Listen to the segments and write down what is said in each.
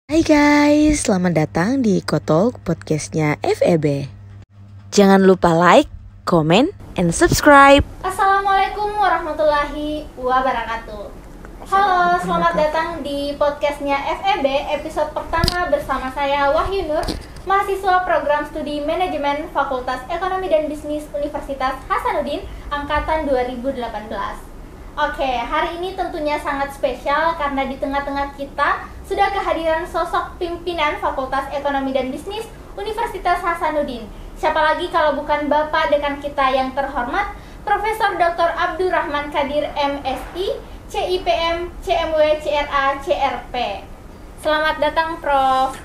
Hai guys, selamat datang di Kotalk podcastnya FEB. Jangan lupa like, comment, and subscribe. Assalamualaikum warahmatullahi wabarakatuh. Halo, selamat datang di podcastnya FEB episode pertama bersama saya Wahyu Nur, mahasiswa program studi manajemen Fakultas Ekonomi dan Bisnis Universitas Hasanuddin angkatan 2018. Oke, hari ini tentunya sangat spesial karena di tengah-tengah kita sudah kehadiran sosok pimpinan Fakultas Ekonomi dan Bisnis Universitas Hasanuddin. Siapa lagi kalau bukan Bapak Dekan kita yang terhormat, Profesor Dr. Abdurrahman Kadir MSI, CIPM, CMW, CRA, CRP. Selamat datang, Prof.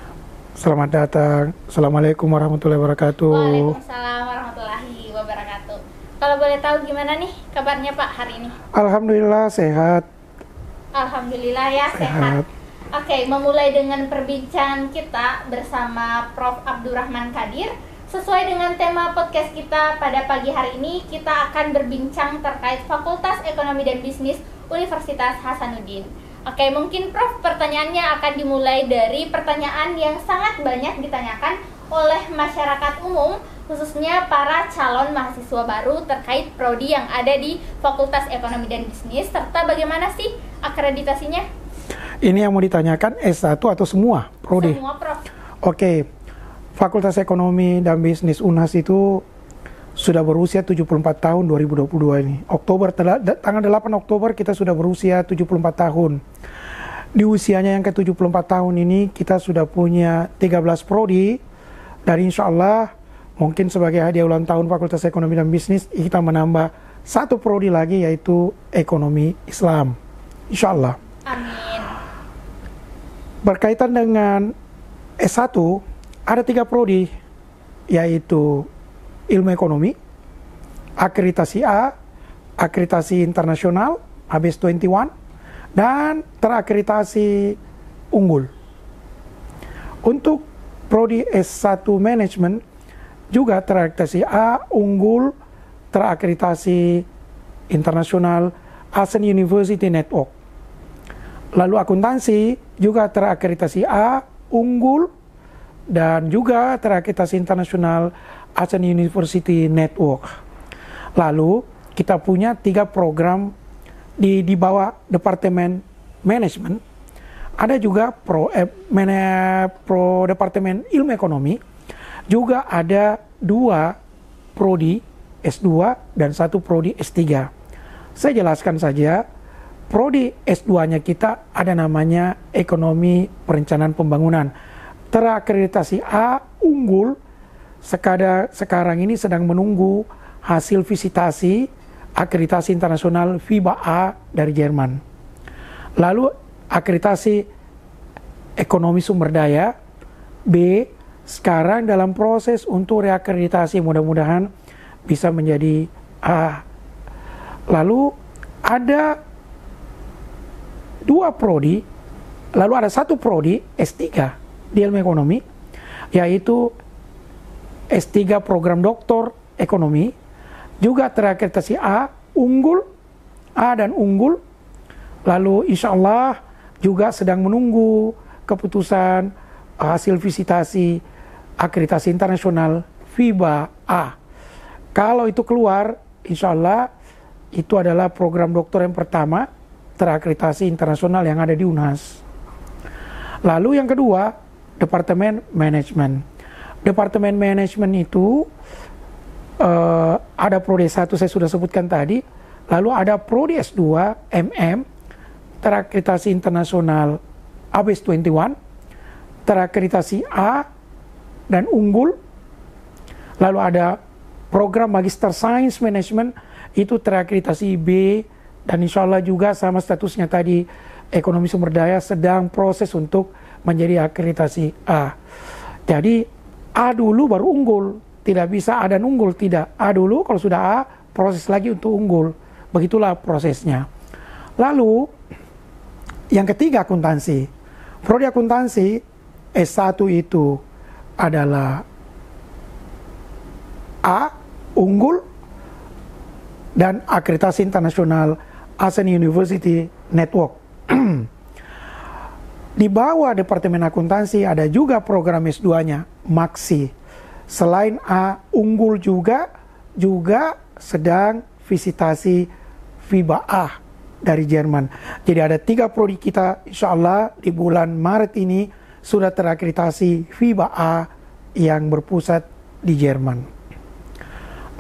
Selamat datang. Assalamualaikum warahmatullahi wabarakatuh. Waalaikumsalam warahmatullahi wabarakatuh. Kalau boleh tahu gimana nih kabarnya Pak hari ini? Alhamdulillah sehat. Alhamdulillah ya sehat. Oke, memulai dengan perbincangan kita bersama Prof. Abdurrahman Kadir. Sesuai dengan tema podcast kita pada pagi hari ini, kita akan berbincang terkait Fakultas Ekonomi dan Bisnis Universitas Hasanuddin. Oke, mungkin Prof, pertanyaannya akan dimulai dari pertanyaan yang sangat banyak ditanyakan oleh masyarakat umum, khususnya para calon mahasiswa baru terkait prodi yang ada di Fakultas Ekonomi dan Bisnis, serta bagaimana sih akreditasinya? Ini yang mau ditanyakan S1 atau semua prodi? Semua, Prof. Oke, Fakultas Ekonomi dan Bisnis UNHAS itu sudah berusia 74 tahun 2022 ini. Tanggal 8 Oktober kita sudah berusia 74 tahun. Di usianya yang ke-74 tahun ini kita sudah punya 13 prodi, dan insya Allah mungkin sebagai hadiah ulang tahun Fakultas Ekonomi dan Bisnis kita menambah satu prodi lagi, yaitu Ekonomi Islam, insya Allah. Amin. Berkaitan dengan S1 ada 3 prodi, yaitu Ilmu Ekonomi, Akreditasi A, Akreditasi Internasional ABS 21, dan terakreditasi unggul. Untuk prodi S1 Manajemen juga terakreditasi A, unggul, terakreditasi internasional Asian University Network. Lalu akuntansi juga terakreditasi A, unggul, dan juga terakreditasi internasional Asian University Network. Lalu kita punya 3 program di bawah Departemen Manajemen. Ada juga pro Departemen Ilmu Ekonomi. Juga ada 2 prodi S2 dan 1 prodi S3. Saya jelaskan saja, prodi S2-nya kita ada namanya Ekonomi Perencanaan Pembangunan. Terakreditasi A, unggul. Sekarang ini sedang menunggu hasil visitasi akreditasi internasional FIBA A dari Jerman. Lalu akreditasi Ekonomi Sumber Daya B sekarang dalam proses untuk reakreditasi, mudah-mudahan bisa menjadi A. Lalu ada 2 prodi, lalu ada 1 prodi S3 di Ilmu Ekonomi, yaitu S3 Program Doktor Ekonomi, juga terakreditasi A, unggul, A dan unggul. Lalu insya Allah juga sedang menunggu keputusan hasil visitasi akreditasi internasional FIBA A. Kalau itu keluar, insya Allah itu adalah program doktor yang pertama terakreditasi internasional yang ada di UNHAS. Lalu yang kedua, Departemen Manajemen. Departemen Manajemen itu ada prodi S1 saya sudah sebutkan tadi, lalu ada prodi S2 MM, terakreditasi internasional ABS 21, terakreditasi A dan unggul. Lalu ada program Magister Science Management, itu terakreditasi B, dan insya Allah juga sama statusnya tadi Ekonomi Sumber Daya sedang proses untuk menjadi akreditasi A. Jadi A dulu baru unggul, tidak bisa A dan unggul, tidak. A dulu, kalau sudah A proses lagi untuk unggul, begitulah prosesnya. Lalu yang ketiga akuntansi. Prodi akuntansi S1 itu adalah A, unggul, dan akreditasi internasional Asian University Network. Di Di bawah Departemen Akuntansi ada juga program S2-nya, Maksi. Selain A, unggul juga sedang visitasi FIBA A dari Jerman. Jadi ada 3 prodi kita, insya Allah di bulan Maret ini sudah terakreditasi FIBA A yang berpusat di Jerman.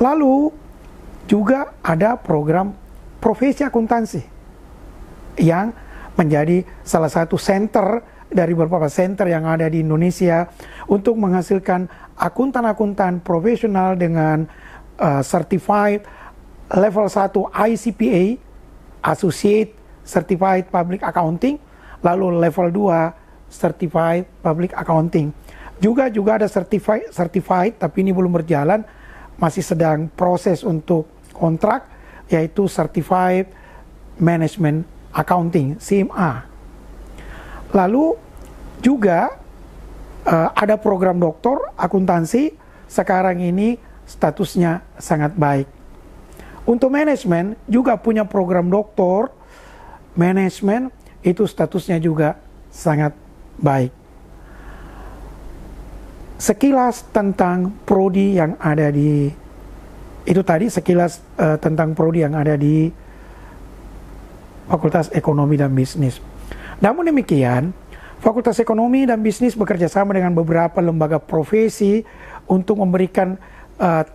Lalu juga ada program profesi akuntansi yang menjadi salah satu center dari beberapa center yang ada di Indonesia untuk menghasilkan akuntan-akuntan profesional dengan certified level 1 ICPA, Associate Certified Public Accounting, lalu level 2 Certified Public Accounting. Juga ada certified tapi ini belum berjalan, masih sedang proses untuk kontrak, yaitu Certified Management Accounting, CMA. Lalu juga ada program doktor akuntansi, sekarang ini statusnya sangat baik. Untuk manajemen juga punya program doktor manajemen, itu statusnya juga sangat baik. Sekilas tentang prodi yang ada di itu tadi, sekilas tentang prodi yang ada di Fakultas Ekonomi dan Bisnis. Namun demikian, Fakultas Ekonomi dan Bisnis bekerja sama dengan beberapa lembaga profesi untuk memberikan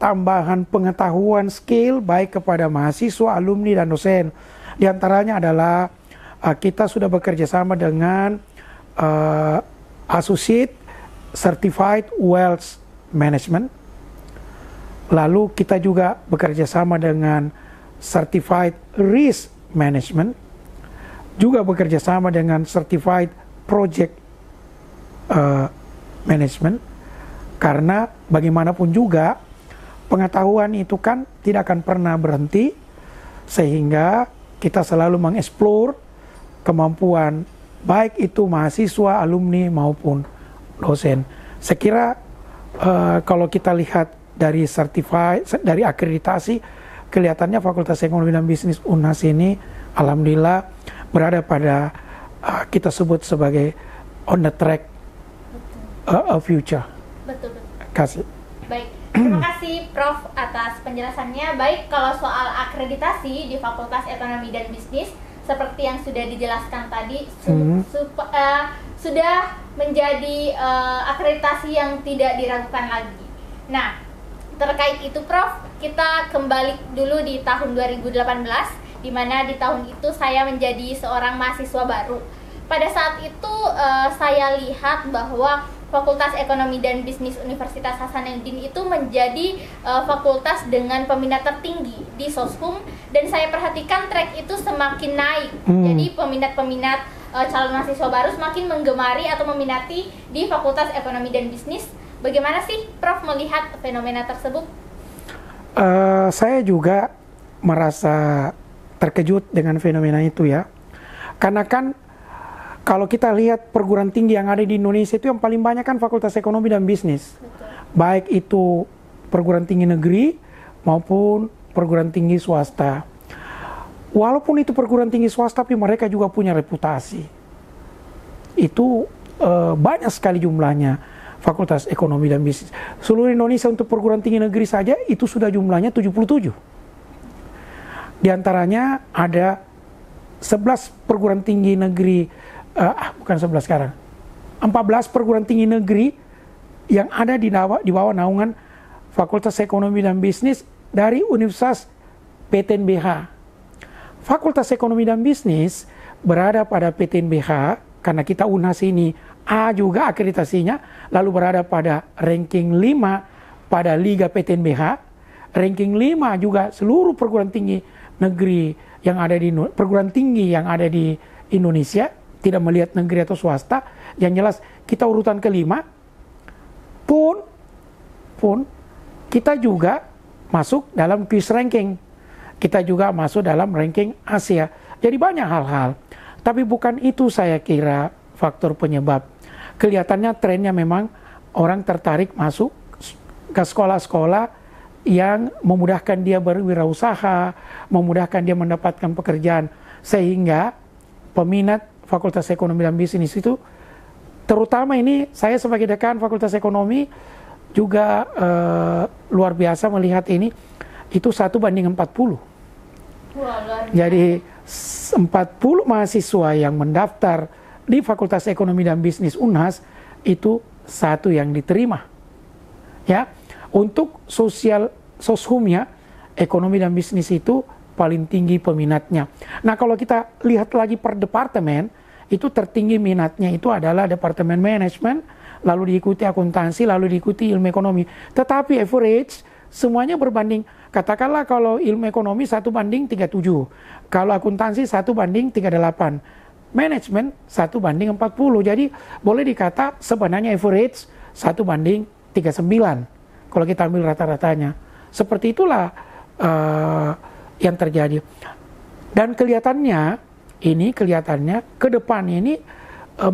tambahan pengetahuan skill baik kepada mahasiswa, alumni, dan dosen. Di antaranya adalah kita sudah bekerja sama dengan Associate Certified Wealth Management. Lalu kita juga bekerja sama dengan Certified Risk Management. Juga bekerja sama dengan Certified Project Management. Karena bagaimanapun juga pengetahuan itu kan tidak akan pernah berhenti, sehingga kita selalu mengeksplor kemampuan baik itu mahasiswa, alumni maupun dosen. Saya kira kalau kita lihat dari dari akreditasi, kelihatannya Fakultas Ekonomi dan Bisnis UNHAS ini alhamdulillah berada pada kita sebut sebagai on the track a future. Betul. Kasih. Baik, terima kasih Prof atas penjelasannya. Baik, kalau soal akreditasi di Fakultas Ekonomi dan Bisnis seperti yang sudah dijelaskan tadi, sudah menjadi akreditasi yang tidak diragukan lagi. Nah, terkait itu Prof, kita kembali dulu di tahun 2018, di mana di tahun itu saya menjadi seorang mahasiswa baru. Pada saat itu saya lihat bahwa Fakultas Ekonomi dan Bisnis Universitas Hasanuddin itu menjadi fakultas dengan peminat tertinggi di Soshum, dan saya perhatikan track itu semakin naik. Jadi peminat-peminat calon mahasiswa baru semakin menggemari atau meminati di Fakultas Ekonomi dan Bisnis. Bagaimana sih Prof melihat fenomena tersebut? Saya juga merasa terkejut dengan fenomena itu ya. Karena kan kalau kita lihat perguruan tinggi yang ada di Indonesia itu yang paling banyak kan Fakultas Ekonomi dan Bisnis. Betul. Baik itu perguruan tinggi negeri maupun perguruan tinggi swasta. Walaupun itu perguruan tinggi swasta, tapi mereka juga punya reputasi. Itu banyak sekali jumlahnya Fakultas Ekonomi dan Bisnis. Seluruh Indonesia untuk perguruan tinggi negeri saja itu sudah jumlahnya 77. Di antaranya ada 11 perguruan tinggi negeri, bukan 11 sekarang, 14 perguruan tinggi negeri yang ada di bawah naungan Fakultas Ekonomi dan Bisnis dari Universitas PTNBH. Fakultas Ekonomi dan Bisnis berada pada PTNBH karena kita UNHAS ini A juga akreditasinya, lalu berada pada ranking 5 pada Liga PTNBH, ranking 5 juga seluruh perguruan tinggi negeri yang ada di perguruan tinggi yang ada di Indonesia, tidak melihat negeri atau swasta. Yang jelas kita urutan kelima, pun kita juga masuk dalam quiz ranking, kita juga masuk dalam ranking Asia. Jadi banyak hal-hal, tapi bukan itu saya kira faktor penyebab. Kelihatannya trennya memang orang tertarik masuk ke sekolah-sekolah yang memudahkan dia berwirausaha, memudahkan dia mendapatkan pekerjaan, sehingga peminat Fakultas Ekonomi dan Bisnis itu Terutama ini saya sebagai dekan Fakultas Ekonomi juga luar biasa melihat ini, itu 1:40. Wah, luar biasa. Jadi 40 mahasiswa yang mendaftar di Fakultas Ekonomi dan Bisnis Unhas itu 1 yang diterima. Ya, untuk soshumnya, ekonomi dan bisnis itu paling tinggi peminatnya. Nah, kalau kita lihat lagi per departemen, itu tertinggi minatnya itu adalah Departemen Manajemen, lalu diikuti akuntansi, lalu diikuti ilmu ekonomi. Tetapi average semuanya berbanding, katakanlah kalau ilmu ekonomi 1:37, kalau akuntansi 1:38, manajemen 1:40. Jadi boleh dikata sebenarnya average 1:39 kalau kita ambil rata-ratanya. Seperti itulah yang terjadi. Dan kelihatannya ke depan ini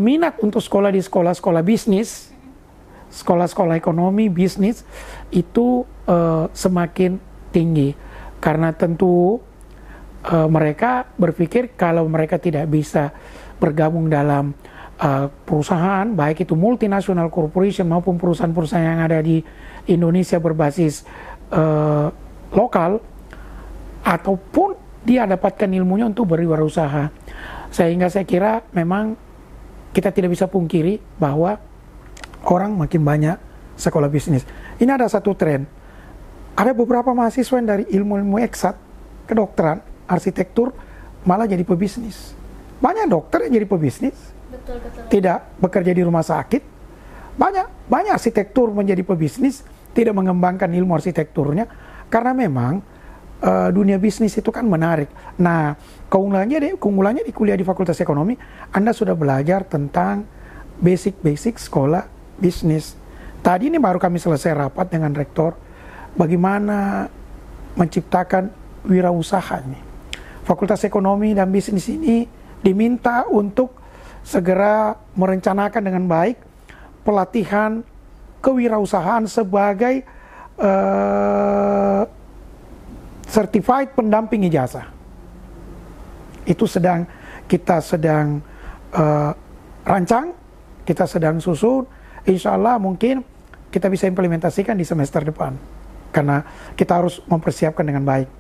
minat untuk sekolah di sekolah-sekolah bisnis, sekolah-sekolah ekonomi, bisnis itu semakin tinggi. Karena tentu mereka berpikir kalau mereka tidak bisa bergabung dalam perusahaan, baik itu multinational corporation maupun perusahaan-perusahaan yang ada di Indonesia berbasis lokal, ataupun dia dapatkan ilmunya untuk berwirausaha. Sehingga saya kira memang kita tidak bisa pungkiri bahwa orang makin banyak sekolah bisnis. Ini ada satu tren. Ada beberapa mahasiswa yang dari ilmu-ilmu eksat, kedokteran, arsitektur, malah jadi pebisnis. Banyak dokter yang jadi pebisnis. Betul. Tidak bekerja di rumah sakit. Banyak arsitektur menjadi pebisnis, tidak mengembangkan ilmu arsitekturnya. Karena memang dunia bisnis itu kan menarik. Nah, keunggulannya di kuliah di Fakultas Ekonomi, Anda sudah belajar tentang basic sekolah bisnis. Tadi ini baru kami selesai rapat dengan rektor, bagaimana menciptakan wirausaha ini. Fakultas Ekonomi dan Bisnis ini diminta untuk segera merencanakan dengan baik pelatihan kewirausahaan sebagai certified pendamping ijazah. Itu kita sedang rancang, kita sedang susun. Insya Allah mungkin kita bisa implementasikan di semester depan, karena kita harus mempersiapkan dengan baik.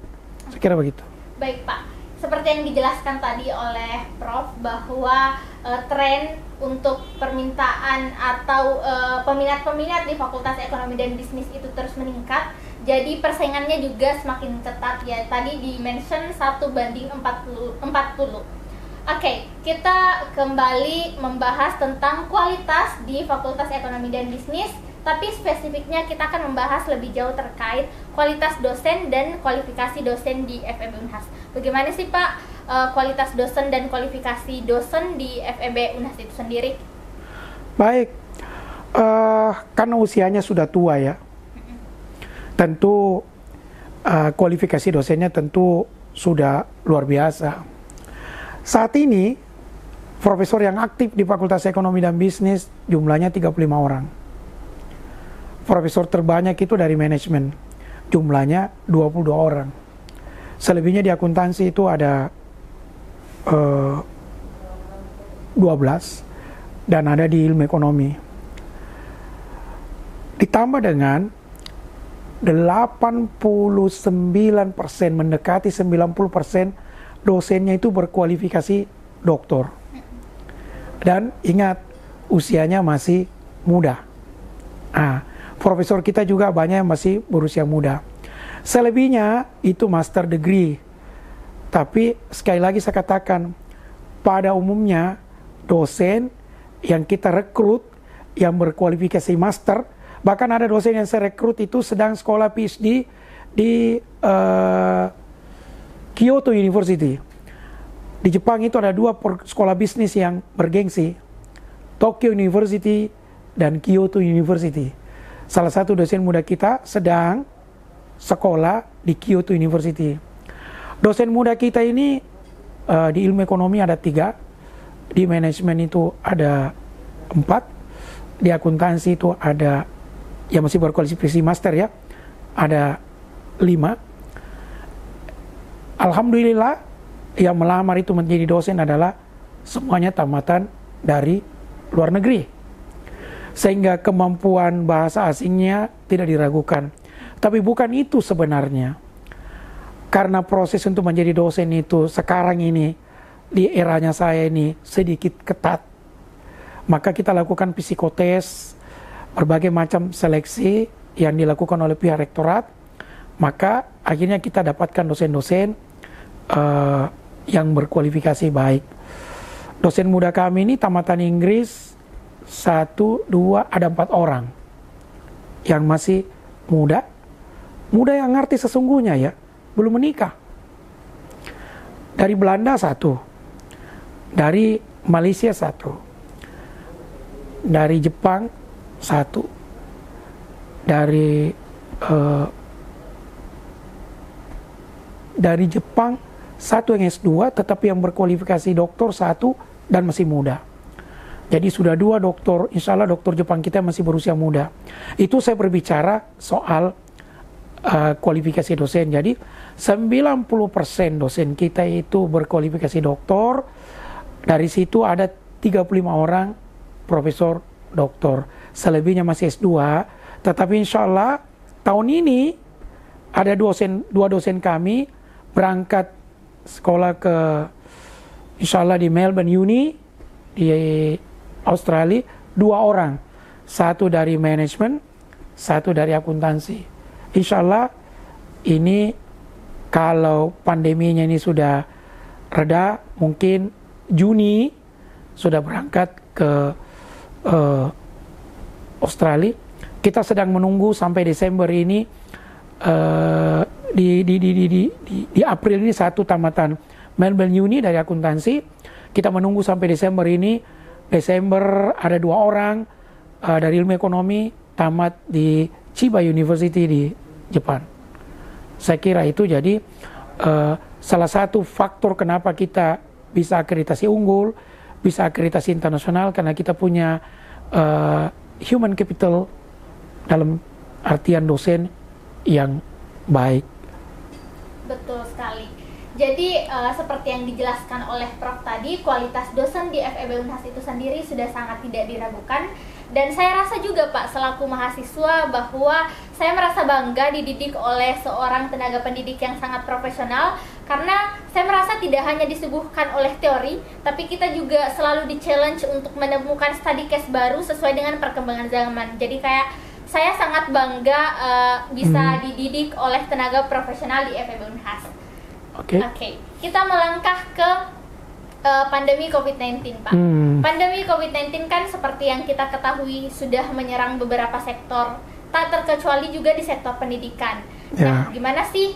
Saya kira begitu. Baik Pak, seperti yang dijelaskan tadi oleh Prof bahwa tren untuk permintaan atau peminat-peminat di Fakultas Ekonomi dan Bisnis itu terus meningkat. Jadi persaingannya juga semakin ketat ya. Tadi di-mention 1:40. Oke, kita kembali membahas tentang kualitas di Fakultas Ekonomi dan Bisnis. Tapi spesifiknya kita akan membahas lebih jauh terkait kualitas dosen dan kualifikasi dosen di FEB Unhas. Bagaimana sih Pak kualitas dosen dan kualifikasi dosen di FEB Unhas itu sendiri? Baik, karena usianya sudah tua ya. Tentu kualifikasi dosennya tentu sudah luar biasa. Saat ini profesor yang aktif di Fakultas Ekonomi dan Bisnis jumlahnya 35 orang. Profesor terbanyak itu dari manajemen, jumlahnya 22 orang. Selebihnya di akuntansi itu ada 12 dan ada di ilmu ekonomi. Ditambah dengan 89%, mendekati 90% dosennya itu berkualifikasi doktor. Dan ingat, usianya masih muda. Profesor kita juga banyak yang masih berusia muda. Selebihnya itu master degree. Tapi sekali lagi saya katakan, pada umumnya dosen yang kita rekrut yang berkualifikasi master, bahkan ada dosen yang saya rekrut itu sedang sekolah PhD di Kyoto University. Di Jepang itu ada 2 sekolah bisnis yang bergengsi, Tokyo University dan Kyoto University. Salah satu dosen muda kita sedang sekolah di Kyoto University. Dosen muda kita ini di ilmu ekonomi ada 3, di manajemen itu ada 4, di akuntansi itu ada yang masih berkualifikasi master ya, ada 5. Alhamdulillah yang melamar itu menjadi dosen adalah semuanya tamatan dari luar negeri. sehingga kemampuan bahasa asingnya tidak diragukan. Tapi bukan itu sebenarnya. Karena proses untuk menjadi dosen itu sekarang ini, di eranya saya ini sedikit ketat. Maka kita lakukan psikotes, berbagai macam seleksi yang dilakukan oleh pihak rektorat. Maka akhirnya kita dapatkan dosen-dosen yang berkualifikasi baik. Dosen muda kami ini tamatan Inggris 1, 2, ada 4 orang yang masih muda yang ngerti sesungguhnya ya, belum menikah. Dari Belanda 1, dari Malaysia 1, dari Jepang 1, dari Jepang 1 yang S2 tetapi yang berkualifikasi doktor 1 dan masih muda. Jadi sudah 2 doktor, insya Allah doktor Jepang kita masih berusia muda. Itu saya berbicara soal kualifikasi dosen. Jadi 90% dosen kita itu berkualifikasi doktor. Dari situ ada 35 orang profesor doktor. Selebihnya masih S2. Tetapi insya Allah tahun ini ada 2 dosen kami berangkat sekolah ke insya Allah di Melbourne Uni di Australia, 2 orang. 1 dari manajemen, 1 dari akuntansi. Insya Allah ini kalau pandeminya ini sudah reda, mungkin Juni sudah berangkat ke Australia. Kita sedang menunggu sampai Desember ini, di April ini 1 tamatan Melbourne Uni dari akuntansi. Kita menunggu sampai Desember ini. Desember ada 2 orang dari ilmu ekonomi tamat di Chiba University di Jepang. Saya kira itu jadi salah satu faktor kenapa kita bisa akreditasi unggul, bisa akreditasi internasional, karena kita punya human capital dalam artian dosen yang baik. Betul sekali. Jadi seperti yang dijelaskan oleh Prof tadi, kualitas dosen di FEB Unhas itu sendiri sudah sangat tidak diragukan. Dan saya rasa juga Pak, selaku mahasiswa, bahwa saya merasa bangga dididik oleh seorang tenaga pendidik yang sangat profesional. Karena saya merasa tidak hanya disuguhkan oleh teori, tapi kita juga selalu di-challenge untuk menemukan study case baru sesuai dengan perkembangan zaman. Jadi kayak saya sangat bangga bisa dididik oleh tenaga profesional di FEB Unhas. Oke. Kita melangkah ke pandemi COVID-19, Pak. Pandemi COVID-19 kan seperti yang kita ketahui sudah menyerang beberapa sektor, tak terkecuali juga di sektor pendidikan. Nah, gimana sih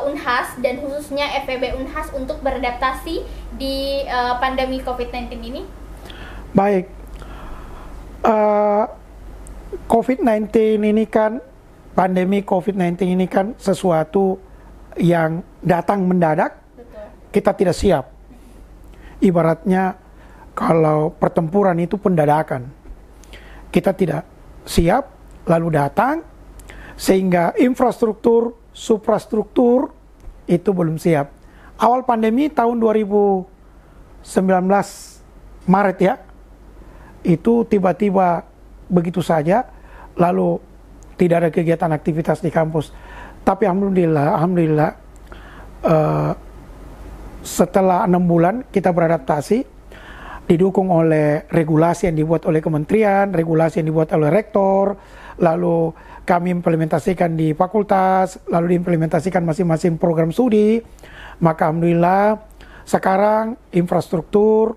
Unhas dan khususnya FEB Unhas untuk beradaptasi di pandemi COVID-19 ini? Baik. COVID-19 ini kan, pandemi COVID-19 ini kan sesuatu yang datang mendadak. Betul. Kita tidak siap. Ibaratnya kalau pertempuran itu pendadakan. Kita tidak siap, lalu datang, sehingga infrastruktur, suprastruktur itu belum siap. Awal pandemi tahun 2019 Maret ya, itu tiba-tiba begitu saja, lalu tidak ada kegiatan aktivitas di kampus. Tapi alhamdulillah setelah 6 bulan kita beradaptasi, didukung oleh regulasi yang dibuat oleh kementerian, regulasi yang dibuat oleh rektor, lalu kami implementasikan di fakultas, lalu diimplementasikan masing-masing program studi. Maka alhamdulillah sekarang infrastruktur,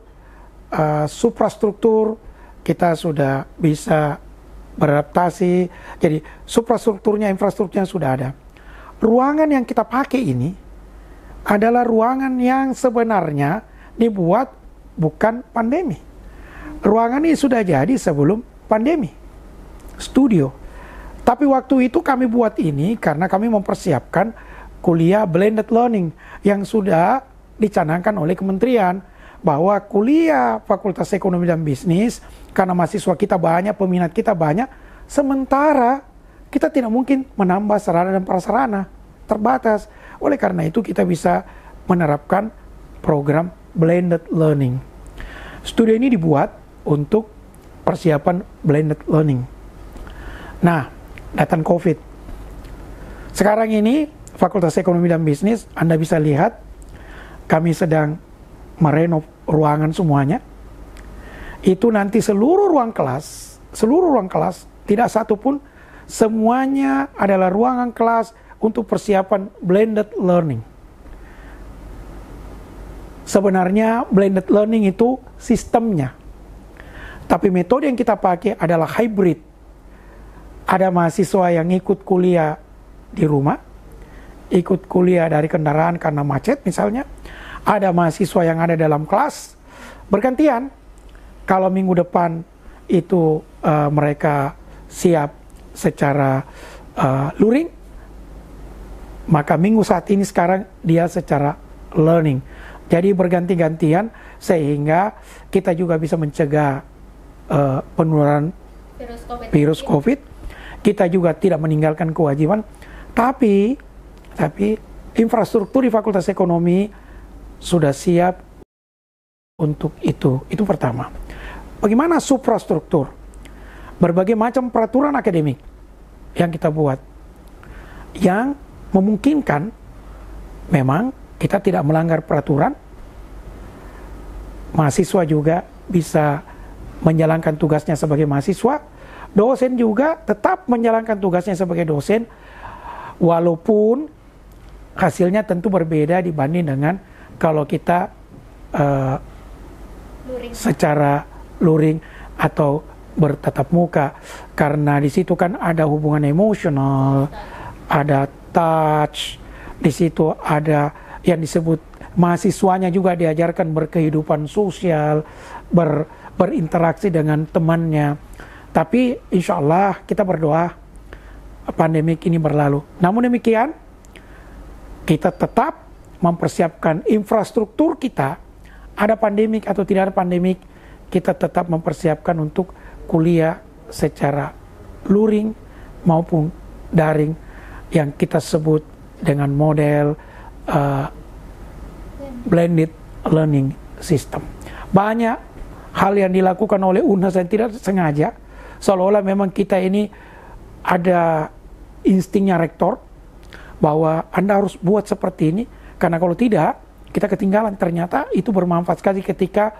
suprastruktur kita sudah bisa beradaptasi. Jadi suprastrukturnya, infrastrukturnya sudah ada. Ruangan yang kita pakai ini adalah ruangan yang sebenarnya dibuat bukan pandemi. Ruangan ini sudah jadi sebelum pandemi, studio. Tapi waktu itu kami buat ini karena kami mempersiapkan kuliah blended learning yang sudah dicanangkan oleh kementerian, bahwa kuliah Fakultas Ekonomi dan Bisnis, karena mahasiswa kita banyak, peminat kita banyak, sementara kita tidak mungkin menambah sarana dan prasarana, terbatas. Oleh karena itu kita bisa menerapkan program blended learning. Studi ini dibuat untuk persiapan blended learning. Nah, datang COVID. Sekarang ini Fakultas Ekonomi dan Bisnis, Anda bisa lihat kami sedang merenov ruangan semuanya. Itu nanti seluruh ruang kelas, tidak satu pun, semuanya adalah ruangan kelas untuk persiapan blended learning. Sebenarnya blended learning itu sistemnya, tapi metode yang kita pakai adalah hybrid. Ada mahasiswa yang ikut kuliah di rumah, ikut kuliah dari kendaraan karena macet misalnya. Ada mahasiswa yang ada dalam kelas, bergantian. Kalau minggu depan itu mereka siap secara luring, maka minggu saat ini sekarang dia secara learning. Jadi berganti-gantian sehingga kita juga bisa mencegah penularan virus COVID. Kita juga tidak meninggalkan kewajiban, tapi infrastruktur di Fakultas Ekonomi sudah siap untuk itu. Itu pertama. Bagaimana suprastruktur? Berbagai macam peraturan akademik yang kita buat, yang memungkinkan memang kita tidak melanggar peraturan. Mahasiswa juga bisa menjalankan tugasnya sebagai mahasiswa. Dosen juga tetap menjalankan tugasnya sebagai dosen, walaupun hasilnya tentu berbeda dibanding dengan kalau kita secara luring atau bertatap muka, karena di situ kan ada hubungan emosional, ada touch, di situ ada yang disebut mahasiswanya juga diajarkan berkehidupan sosial, berinteraksi dengan temannya. Tapi insya Allah kita berdoa pandemik ini berlalu. Namun demikian, kita tetap mempersiapkan infrastruktur kita. Ada pandemik atau tidak ada pandemik, kita tetap mempersiapkan untuk kuliah secara luring maupun daring yang kita sebut dengan model blended learning system. Banyak hal yang dilakukan oleh UNHAS yang tidak sengaja, seolah-olah memang kita ini ada instingnya rektor bahwa Anda harus buat seperti ini, karena kalau tidak kita ketinggalan. Ternyata itu bermanfaat sekali ketika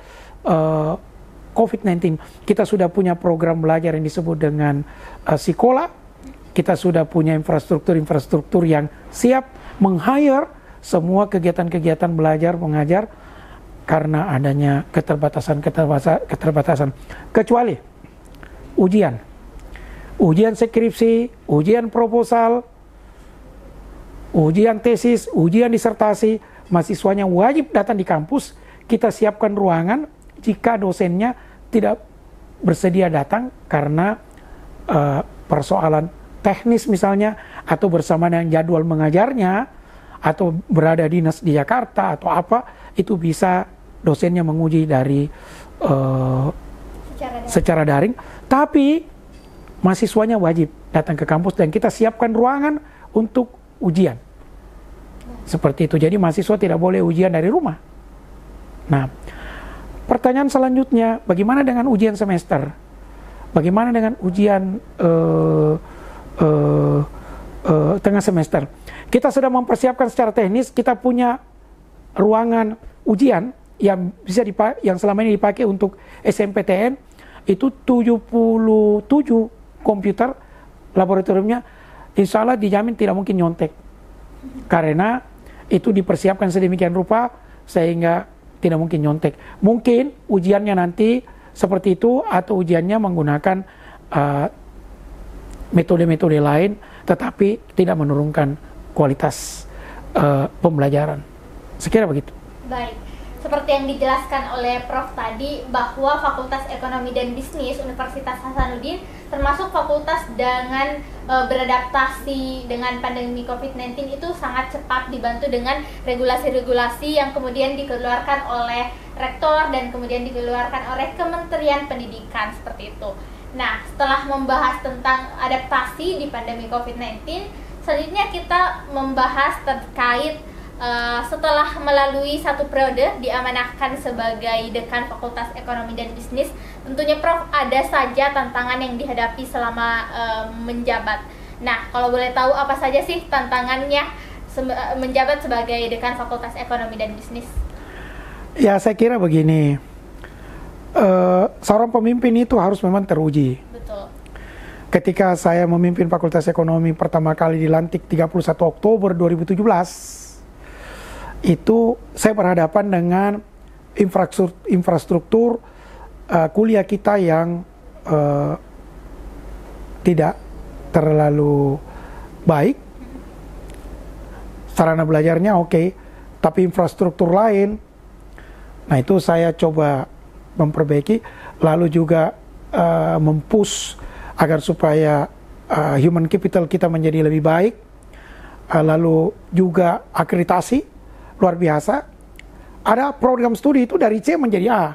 COVID-19. Kita sudah punya program belajar yang disebut dengan Sekolah. Kita sudah punya infrastruktur yang siap meng-hire semua kegiatan-kegiatan belajar mengajar karena adanya keterbatasan. Kecuali ujian skripsi, ujian proposal, ujian tesis, ujian disertasi, mahasiswanya wajib datang di kampus. Kita siapkan ruangan jika dosennya tidak bersedia datang karena persoalan teknis misalnya, atau bersama dengan jadwal mengajarnya, atau berada dinas di Jakarta atau apa, itu bisa dosennya menguji dari secara daring. Tapi mahasiswanya wajib datang ke kampus dan kita siapkan ruangan untuk ujian. Seperti itu. Jadi mahasiswa tidak boleh ujian dari rumah. Nah, pertanyaan selanjutnya, bagaimana dengan ujian semester? Bagaimana dengan ujian tengah semester? Kita sudah mempersiapkan secara teknis. Kita punya ruangan ujian yang bisa yang selama ini dipakai untuk SMPTN. Itu 77 komputer laboratoriumnya, insya Allah dijamin tidak mungkin nyontek, karena itu dipersiapkan sedemikian rupa sehingga tidak mungkin nyontek. Mungkin ujiannya nanti seperti itu, atau ujiannya menggunakan metode-metode lain, tetapi tidak menurunkan kualitas pembelajaran. Sekira begitu. Baik, seperti yang dijelaskan oleh Prof tadi, bahwa Fakultas Ekonomi dan Bisnis Universitas Hasanuddin termasuk fakultas dengan beradaptasi dengan pandemi COVID-19 itu sangat cepat, dibantu dengan regulasi-regulasi yang kemudian dikeluarkan oleh rektor dan kemudian dikeluarkan oleh Kementerian Pendidikan, seperti itu. Nah, setelah membahas tentang adaptasi di pandemi COVID-19, selanjutnya kita membahas terkait setelah melalui satu periode diamanahkan sebagai Dekan Fakultas Ekonomi dan Bisnis, tentunya Prof ada saja tantangan yang dihadapi selama menjabat. Nah, kalau boleh tahu apa saja sih tantangannya menjabat sebagai Dekan Fakultas Ekonomi dan Bisnis? Ya, saya kira begini, seorang pemimpin itu harus memang teruji. Betul. Ketika saya memimpin Fakultas Ekonomi pertama kali dilantik 31 Oktober 2017, itu saya berhadapan dengan infrastruktur kuliah kita yang tidak terlalu baik. Sarana belajarnya oke, tapi infrastruktur lain, nah itu saya coba memperbaiki, lalu juga mempush agar supaya human capital kita menjadi lebih baik, lalu juga akreditasi luar biasa. Ada program studi itu dari C menjadi A.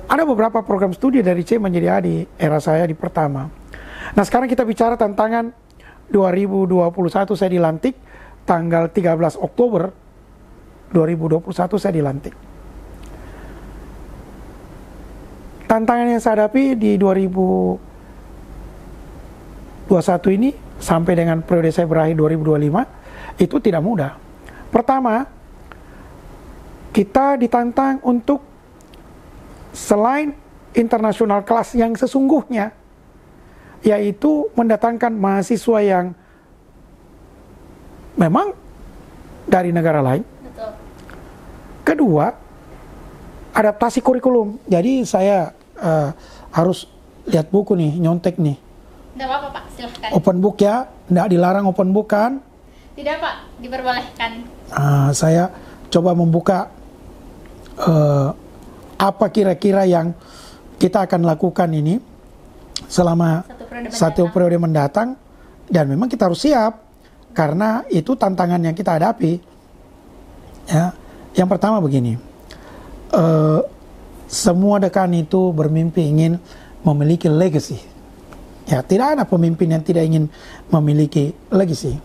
Ada beberapa program studi dari C menjadi A di era saya di pertama. Nah, sekarang kita bicara tantangan 2021, saya dilantik tanggal 13 Oktober 2021 saya dilantik. Tantangan yang saya hadapi di 2021 ini sampai dengan periode saya berakhir 2025 itu tidak mudah. Pertama, kita ditantang untuk selain internasional kelas yang sesungguhnya, yaitu mendatangkan mahasiswa yang memang dari negara lain. Betul. Kedua, adaptasi kurikulum. Jadi saya harus lihat buku nih, nyontek nih. Tidak apa-apa Pak, silahkan. Open book ya, tidak dilarang open book kan? Tidak Pak, diperbolehkan. Saya coba membuka apa kira-kira yang kita akan lakukan ini selama satu periode mendatang, dan memang kita harus siap karena itu tantangan yang kita hadapi. Ya, yang pertama begini, semua dekan itu bermimpi ingin memiliki legacy. Ya, tidak ada pemimpin yang tidak ingin memiliki legacy.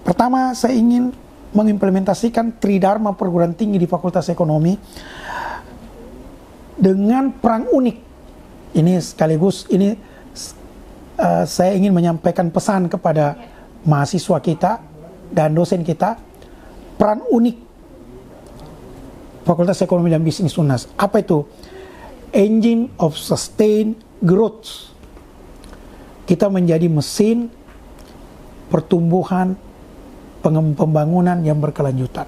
Pertama, saya ingin mengimplementasikan Tridharma perguruan tinggi di Fakultas Ekonomi dengan peran unik. Ini sekaligus saya ingin menyampaikan pesan kepada mahasiswa kita dan dosen kita, peran unik Fakultas Ekonomi dan Bisnis UNAS. Apa itu? Engine of Sustained Growth. Kita menjadi mesin pertumbuhan pembangunan yang berkelanjutan.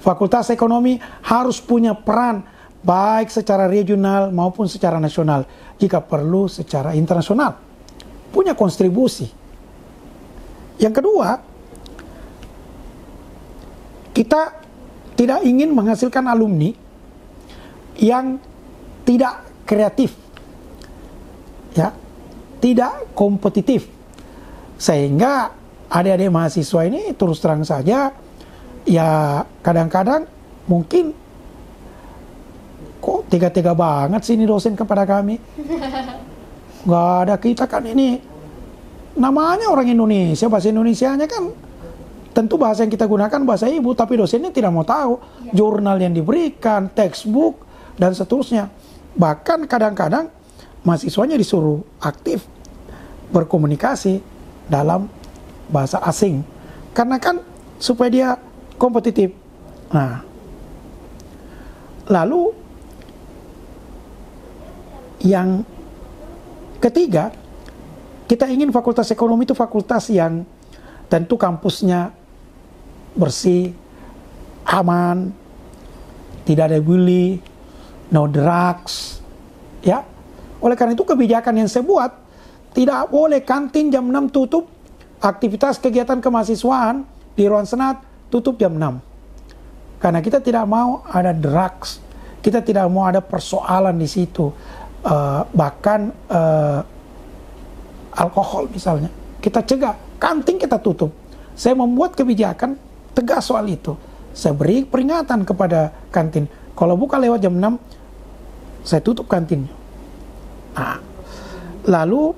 Fakultas Ekonomi harus punya peran baik secara regional maupun secara nasional, jika perlu secara internasional. Punya kontribusi. Yang kedua, kita tidak ingin menghasilkan alumni yang tidak kreatif, ya, tidak kompetitif, sehingga adik-adik mahasiswa ini terus terang saja, ya kadang-kadang mungkin kok tega-tega banget sih ini dosen kepada kami. Nggak ada, kita kan ini namanya orang Indonesia, bahasa Indonesianya kan tentu bahasa yang kita gunakan bahasa ibu, tapi dosennya tidak mau tahu jurnal yang diberikan, textbook, dan seterusnya. Bahkan kadang-kadang mahasiswanya disuruh aktif berkomunikasi dalam bahasa asing, karena kan supaya dia kompetitif. Nah, lalu yang ketiga, kita ingin Fakultas Ekonomi itu fakultas yang tentu kampusnya bersih, aman, tidak ada bully, no drugs, ya. Oleh karena itu kebijakan yang saya buat, tidak boleh kantin jam 6 tutup, aktivitas kegiatan kemahasiswaan di ruang senat tutup jam 6. Karena kita tidak mau ada drugs, kita tidak mau ada persoalan di situ, bahkan alkohol misalnya. Kita cegah, kantin kita tutup. Saya membuat kebijakan tegas soal itu. Saya beri peringatan kepada kantin, kalau buka lewat jam 6, saya tutup kantinnya. Lalu,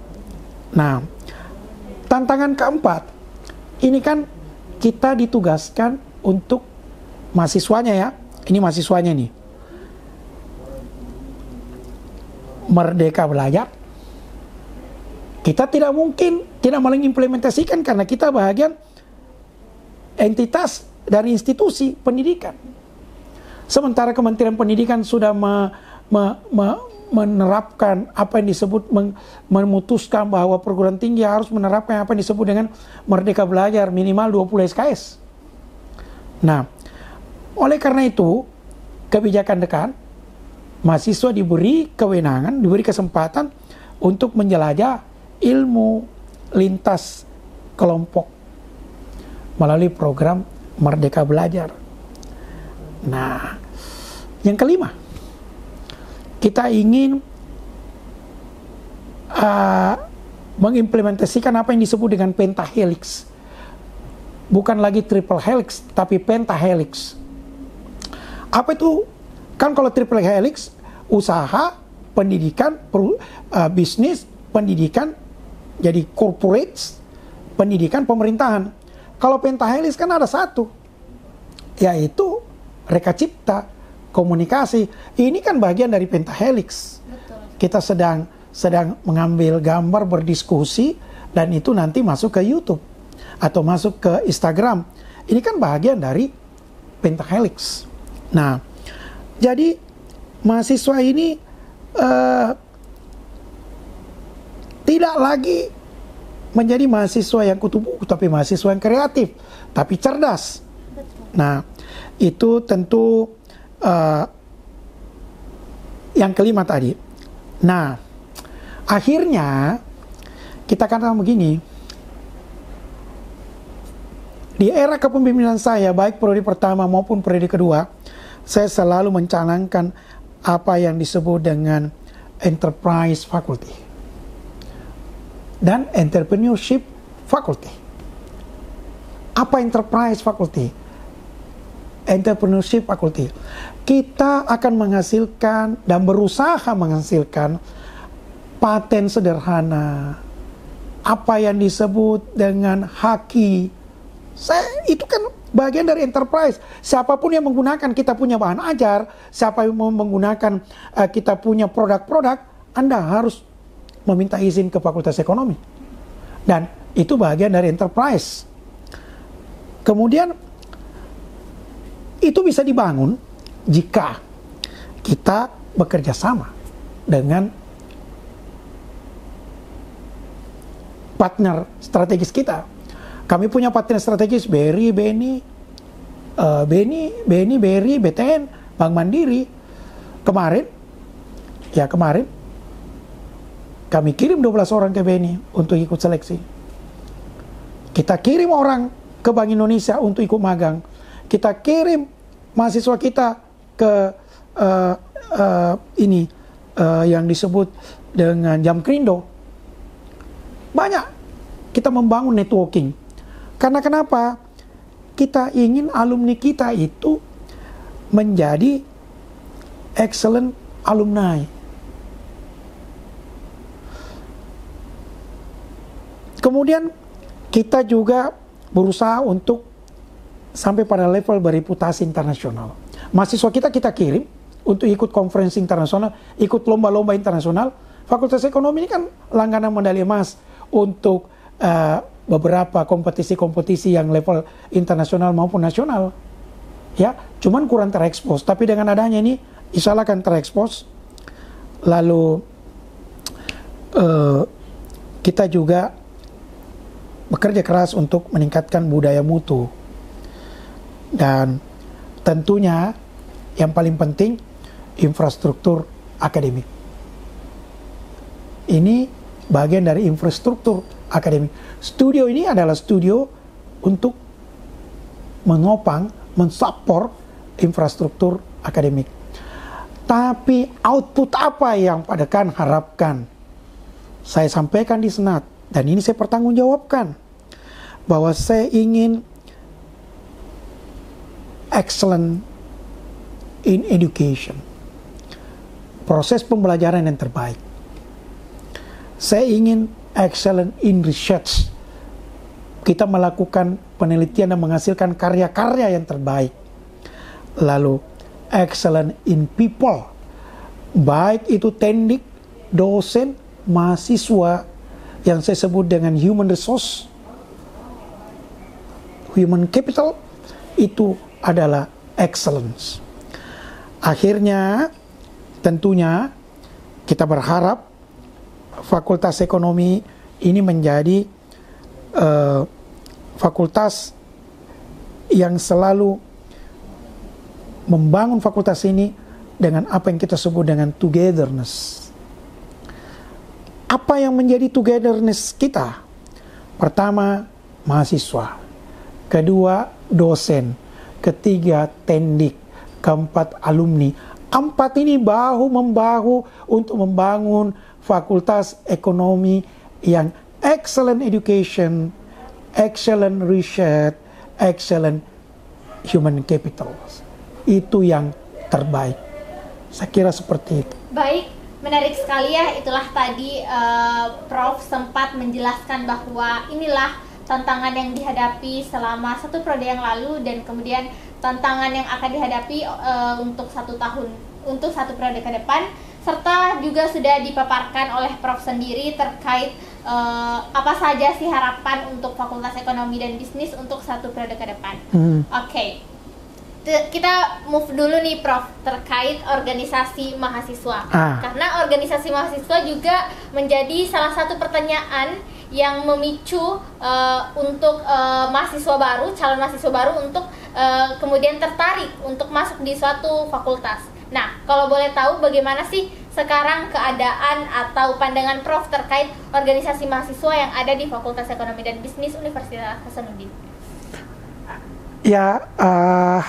tantangan keempat, ini kan kita ditugaskan untuk mahasiswanya ya. Ini mahasiswanya nih. Merdeka belajar. Kita tidak mungkin tidak mengimplementasikan karena kita bagian entitas dari institusi pendidikan. Sementara Kementerian Pendidikan sudah menerapkan apa yang disebut memutuskan bahwa perguruan tinggi harus menerapkan apa yang disebut dengan merdeka belajar minimal 20 SKS. Nah, oleh karena itu kebijakan dekan mahasiswa diberi kewenangan, diberi kesempatan untuk menjelajah ilmu lintas kelompok melalui program Merdeka Belajar. Nah, yang kelima, kita ingin mengimplementasikan apa yang disebut dengan pentahelix. Bukan lagi triple helix, tapi pentahelix. Apa itu? Kan kalau triple helix, usaha, pendidikan, bisnis, pendidikan, jadi corporate, pendidikan, pemerintahan. Kalau pentahelix kan ada satu, yaitu reka cipta, komunikasi. Ini kan bagian dari pentahelix. Betul. Kita sedang mengambil gambar, berdiskusi, dan itu nanti masuk ke YouTube atau masuk ke Instagram. Ini kan bagian dari pentahelix. Nah, jadi mahasiswa ini tidak lagi menjadi mahasiswa yang kutu buku, tapi mahasiswa yang kreatif, tapi cerdas. Nah, itu tentu yang kelima tadi. Nah, akhirnya kita katakan begini, di era kepemimpinan saya, baik periode pertama maupun periode kedua, saya selalu mencanangkan apa yang disebut dengan enterprise faculty dan entrepreneurship faculty. Apa enterprise faculty? Entrepreneurship faculty. Kita akan menghasilkan dan berusaha menghasilkan paten sederhana. Apa yang disebut dengan haki. Itu kan bagian dari enterprise. Siapapun yang menggunakan kita punya bahan ajar, siapa yang mau menggunakan kita punya produk-produk, Anda harus meminta izin ke Fakultas Ekonomi. Dan itu bagian dari enterprise. Kemudian itu bisa dibangun jika kita bekerja sama dengan partner strategis kita. Kami punya partner strategis BRI, BNI, BRI, BTN, Bank Mandiri. Kemarin kami kirim 12 orang ke BNI untuk ikut seleksi. Kita kirim orang ke Bank Indonesia untuk ikut magang. Kita kirim mahasiswa kita ke yang disebut dengan Jamkrindo. Banyak kita membangun networking. Karena kenapa? Kita ingin alumni kita itu menjadi excellent alumni. Kemudian kita juga berusaha untuk sampai pada level bereputasi internasional. Mahasiswa kita kirim untuk ikut konferensi internasional, ikut lomba-lomba internasional. Fakultas Ekonomi ini kan langganan medali emas untuk beberapa kompetisi-kompetisi yang level internasional maupun nasional. Ya, cuman kurang terekspos. Tapi dengan adanya ini, insya Allah akan terekspos. Lalu kita juga bekerja keras untuk meningkatkan budaya mutu. Dan tentunya yang paling penting infrastruktur akademik. Ini bagian dari infrastruktur akademik. Studio ini adalah studio untuk menopang, mensupport infrastruktur akademik. Tapi output apa yang Pak Dekan harapkan? Saya sampaikan di Senat dan ini saya pertanggungjawabkan bahwa saya ingin excellent in education, proses pembelajaran yang terbaik. Saya ingin excellent in research, kita melakukan penelitian dan menghasilkan karya-karya yang terbaik. Lalu excellent in people, baik itu tendik, dosen, mahasiswa, yang saya sebut dengan human resource, human capital, itu adalah excellence. Akhirnya tentunya kita berharap Fakultas Ekonomi ini menjadi fakultas yang selalu membangun fakultas ini dengan apa yang kita sebut dengan togetherness. Apa yang menjadi togetherness kita? Pertama, mahasiswa. Kedua, dosen. Ketiga, tendik. Keempat, alumni. Empat ini bahu-membahu untuk membangun fakultas ekonomi yang excellent education, excellent research, excellent human capital. Itu yang terbaik. Saya kira seperti itu. Baik, menarik sekali ya. Itulah tadi Prof sempat menjelaskan bahwa inilah tantangan yang dihadapi selama 1 periode yang lalu, dan kemudian tantangan yang akan dihadapi untuk 1 tahun, untuk 1 periode ke depan, serta juga sudah dipaparkan oleh Prof sendiri terkait apa saja sih harapan untuk Fakultas Ekonomi dan Bisnis untuk 1 periode ke depan. Oke. Kita move dulu nih Prof terkait organisasi mahasiswa. Karena organisasi mahasiswa juga menjadi salah satu pertanyaan yang memicu untuk mahasiswa baru, calon mahasiswa baru untuk kemudian tertarik untuk masuk di suatu fakultas. Nah, kalau boleh tahu bagaimana sih sekarang keadaan atau pandangan Prof terkait organisasi mahasiswa yang ada di Fakultas Ekonomi dan Bisnis Universitas Hasanuddin? Ya,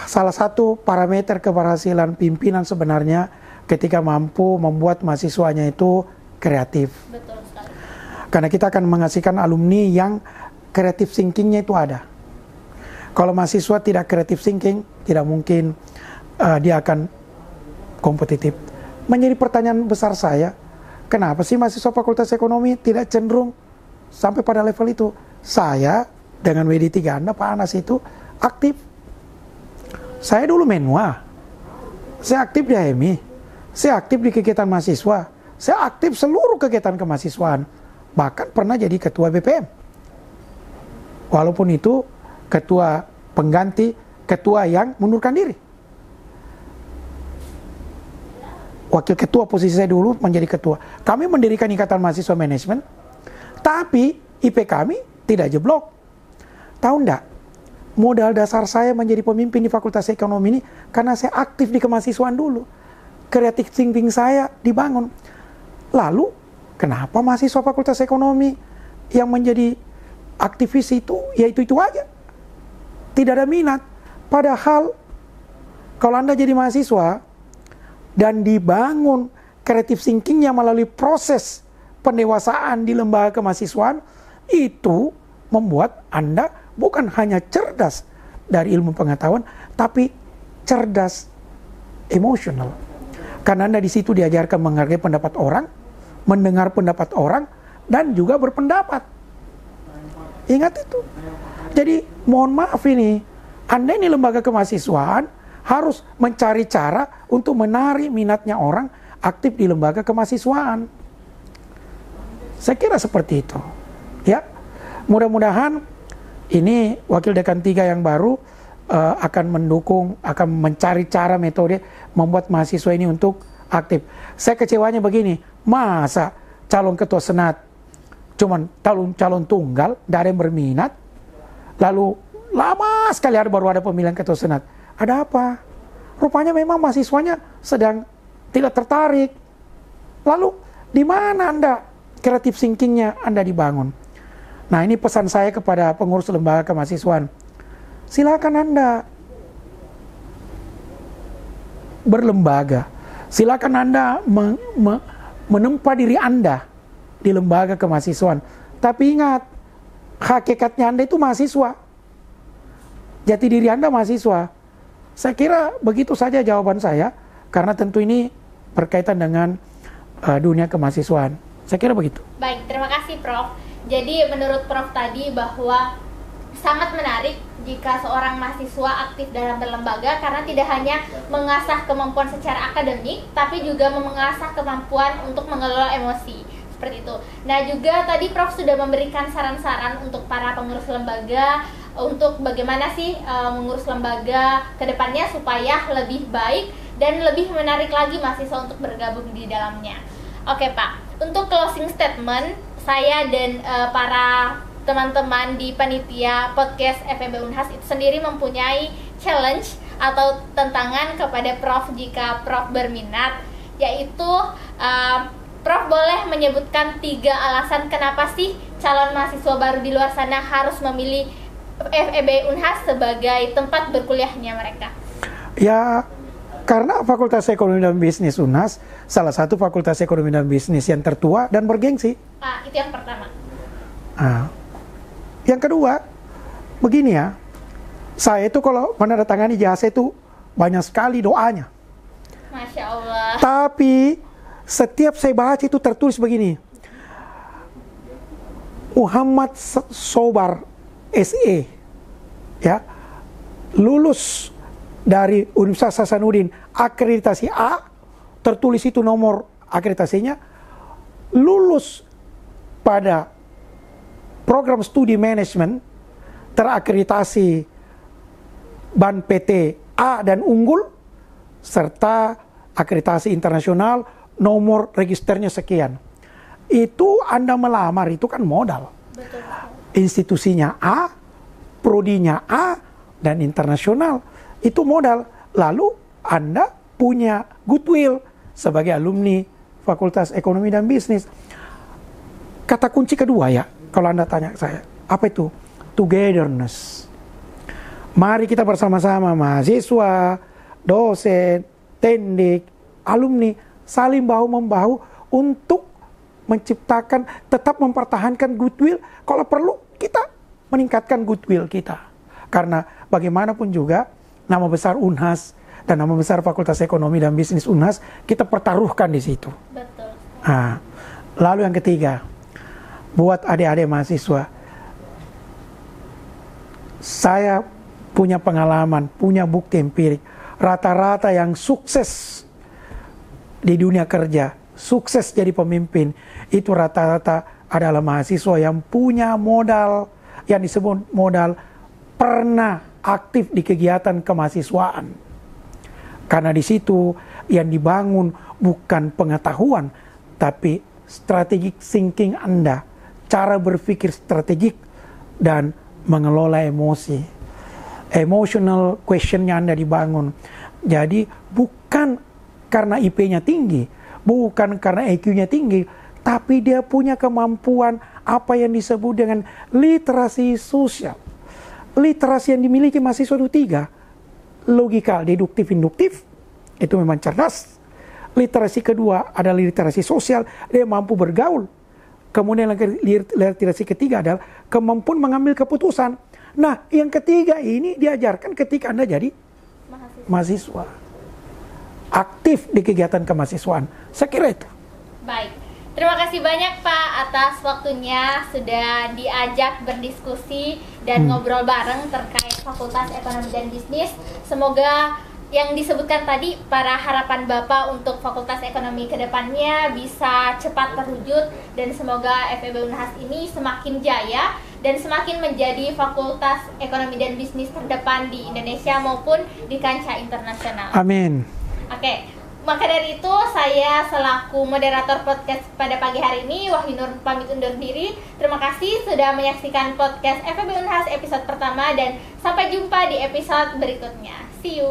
salah satu parameter keberhasilan pimpinan sebenarnya ketika mampu membuat mahasiswanya itu kreatif. Betul sekali. Karena kita akan menghasilkan alumni yang creative thinking-nya itu ada. Kalau mahasiswa tidak creative thinking, tidak mungkin dia akan kompetitif. Menjadi pertanyaan besar saya, kenapa sih mahasiswa Fakultas Ekonomi tidak cenderung sampai pada level itu? Saya dengan WD3 Anda, Pak Anas itu aktif. Saya dulu menwa, saya aktif di HMI, saya aktif di kegiatan mahasiswa, saya aktif seluruh kegiatan kemahasiswaan, bahkan pernah jadi ketua BPM. Walaupun itu ketua pengganti ketua yang mundurkan diri. Wakil ketua posisi saya dulu menjadi ketua. Kami mendirikan Ikatan Mahasiswa Manajemen, tapi IP kami tidak jeblok. Tahu enggak? Modal dasar saya menjadi pemimpin di Fakultas Ekonomi ini karena saya aktif di kemahasiswaan dulu. Creative thinking saya dibangun. Lalu, kenapa mahasiswa Fakultas Ekonomi yang menjadi aktivis itu, ya itu aja. Tidak ada minat. Padahal, kalau Anda jadi mahasiswa dan dibangun creative thinking-nya melalui proses pendewasaan di lembaga kemahasiswaan, itu membuat Anda bukan hanya cerdas dari ilmu pengetahuan, tapi cerdas emosional. Karena Anda di situ diajarkan menghargai pendapat orang, mendengar pendapat orang, dan juga berpendapat. Ingat itu. Jadi mohon maaf ini, Anda ini lembaga kemahasiswaan harus mencari cara untuk menarik minatnya orang aktif di lembaga kemahasiswaan. Saya kira seperti itu. Ya, mudah-mudahan ini Wakil Dekan 3 yang baru akan mendukung, akan mencari cara metode membuat mahasiswa ini untuk aktif. Saya kecewanya begini, masa calon ketua senat cuman calon tunggal, tidak ada yang berminat, lalu lama sekali baru ada pemilihan ketua senat. Ada apa? Rupanya memang mahasiswanya sedang tidak tertarik. Lalu di mana Anda creative thinking-nya Anda dibangun? Nah, ini pesan saya kepada pengurus lembaga kemahasiswaan. Silakan Anda berlembaga. Silakan Anda menempa diri Anda di lembaga kemahasiswaan. Tapi ingat, hakikatnya Anda itu mahasiswa. Jati diri Anda mahasiswa. Saya kira begitu saja jawaban saya, karena tentu ini berkaitan dengan dunia kemahasiswaan. Saya kira begitu. Baik, terima kasih Prof. Jadi menurut Prof tadi bahwa sangat menarik jika seorang mahasiswa aktif dalam berlembaga, karena tidak hanya mengasah kemampuan secara akademik, tapi juga mengasah kemampuan untuk mengelola emosi. Seperti itu. Nah, juga tadi Prof sudah memberikan saran-saran untuk para pengurus lembaga untuk bagaimana sih mengurus lembaga ke depannya supaya lebih baik dan lebih menarik lagi mahasiswa untuk bergabung di dalamnya. Oke Pak, untuk closing statement, saya dan para teman-teman di panitia podcast FEB Unhas itu sendiri mempunyai challenge atau tantangan kepada Prof jika Prof berminat, yaitu Prof boleh menyebutkan 3 alasan kenapa sih calon mahasiswa baru di luar sana harus memilih FEB Unhas sebagai tempat berkuliahnya mereka. Ya, karena Fakultas Ekonomi dan Bisnis Unhas salah satu fakultas ekonomi dan bisnis yang tertua dan bergengsi. Itu yang pertama. Yang kedua, begini ya, saya itu kalau menandatangani ijazah itu banyak sekali doanya. Masya Allah. Tapi setiap saya baca itu tertulis begini, Muhammad Sobar SE, ya, lulus dari Universitas Hasanuddin akreditasi A, tertulis itu nomor akreditasinya, lulus pada program studi manajemen terakreditasi BAN PT A dan unggul, serta akreditasi internasional nomor registernya sekian. Itu Anda melamar itu kan modal. Betul. Institusinya A, prodinya A, dan internasional itu modal. Lalu Anda punya goodwill sebagai alumni Fakultas Ekonomi dan Bisnis. Kata kunci kedua ya, kalau Anda tanya saya, apa itu? Togetherness. Mari kita bersama-sama mahasiswa, dosen, tendik, alumni saling bahu-membahu untuk menciptakan, tetap mempertahankan goodwill. Kalau perlu kita meningkatkan goodwill kita. Karena bagaimanapun juga nama besar Unhas dan nama besar Fakultas Ekonomi dan Bisnis Unhas kita pertaruhkan di situ. Betul. Lalu yang ketiga, buat adik-adik mahasiswa, saya punya pengalaman, punya bukti empirik. Rata-rata yang sukses di dunia kerja, sukses jadi pemimpin, itu rata-rata adalah mahasiswa yang punya modal, yang disebut modal pernah aktif di kegiatan kemahasiswaan. Karena di situ yang dibangun bukan pengetahuan, tapi strategic thinking Anda, cara berpikir strategik dan mengelola emosi. Emotional questionnya Anda dibangun. Jadi bukan karena IP-nya tinggi, bukan karena EQ-nya tinggi, tapi dia punya kemampuan apa yang disebut dengan literasi sosial. Literasi yang dimiliki mahasiswa itu 3. Logikal, deduktif, induktif, itu memang cerdas. Literasi kedua adalah literasi sosial, dia mampu bergaul. Kemudian literasi ketiga adalah kemampuan mengambil keputusan. Nah, yang ketiga ini diajarkan ketika Anda jadi mahasiswa. Aktif di kegiatan kemahasiswaan. Saya kira itu. Baik. Terima kasih banyak Pak atas waktunya sudah diajak berdiskusi dan ngobrol bareng terkait Fakultas Ekonomi dan Bisnis. Semoga yang disebutkan tadi, para harapan Bapak untuk Fakultas Ekonomi ke depannya bisa cepat terwujud dan semoga FEB Unhas ini semakin jaya dan semakin menjadi Fakultas Ekonomi dan Bisnis terdepan di Indonesia maupun di kancah internasional. Amin. Oke, maka dari itu saya selaku moderator podcast pada pagi hari ini, Wahyu Nur pamit undur diri. Terima kasih sudah menyaksikan podcast FEB Unhas episode pertama dan sampai jumpa di episode berikutnya. See you.